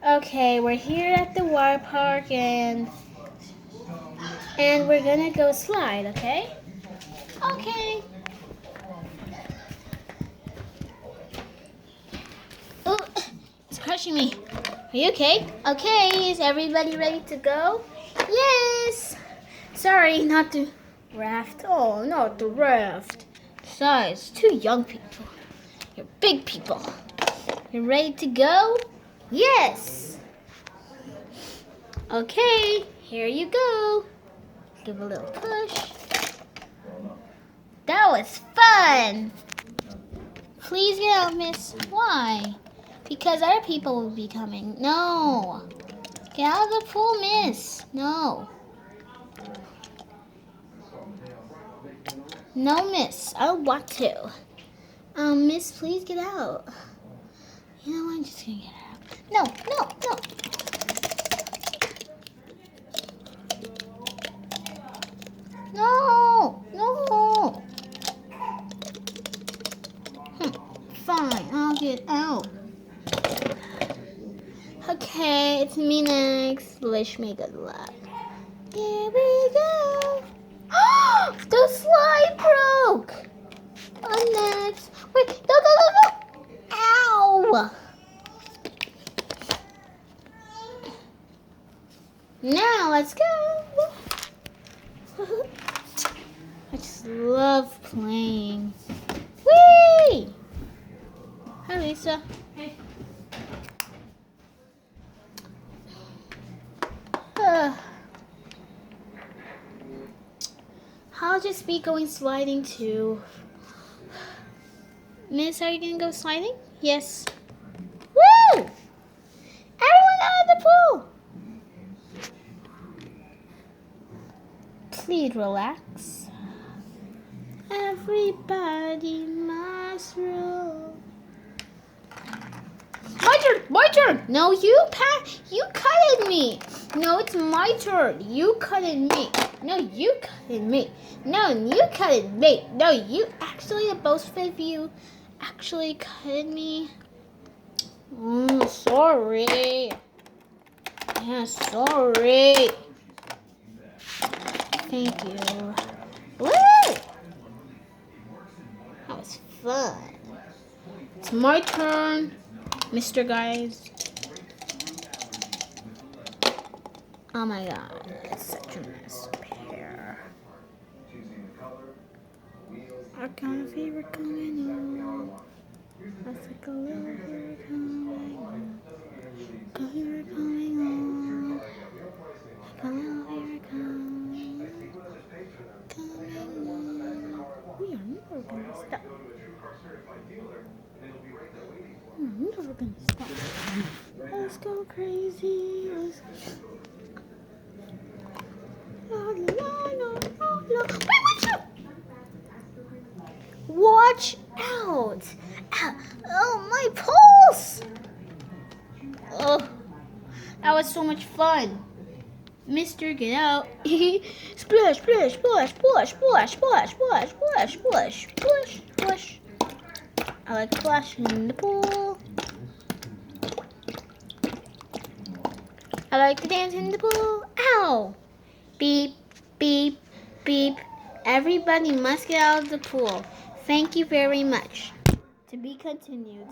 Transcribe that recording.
Okay, we're here at the water park and we're gonna go slide, okay? Okay. Oh, it's crushing me. Are you okay? Okay, is everybody ready to go? Yes. Sorry, not the raft. Oh, not the raft. Besides, two young people. You're big people. You ready to go? Yes. Okay, here you go. Give a little push. That was fun. Please get out, miss. Why? Because other people will be coming. No. Get out of the pool, miss. No. No, miss. I don't want to. Miss, please get out. You know what? I'm just gonna get out. No, no, no. No, no. Fine, I'll get out. Okay, it's me next. Wish me good luck. Here we go. The slide broke. I'm next. Wait, go, go, go, go. Ow. Now let's go. I just love playing. Whee! Hi, Lisa. Hey. I'll just be going sliding too. Miss, are you gonna go sliding? Yes. Woo! Everyone out of the pool! Please relax. Everybody must roll. My turn. No, you cut me. No, it's my turn. You cut me. No, you cut me. No, you cut me. No, you actually, both of you actually cut me. Sorry. Yeah, sorry. Thank you. Woo! That was fun. It's my turn, Mr. Guys. Oh my god, it's such a mess up here. I can't feel it coming on. I think a little bit coming on. Can hear it coming on. I can hear it coming on. We are never gonna stop. We're never gonna stop. Let's go crazy. Let's Watch out! Oh, my pulse! Oh, that was so much fun. Mister, get out. Splash, splash, splash, splash, splash, splash, splash, splash, splash, splash, splash. I like splashing in the pool. I like to dance in the pool. Ow! Beep, beep, beep. Everybody must get out of the pool. Thank you very much. To be continued.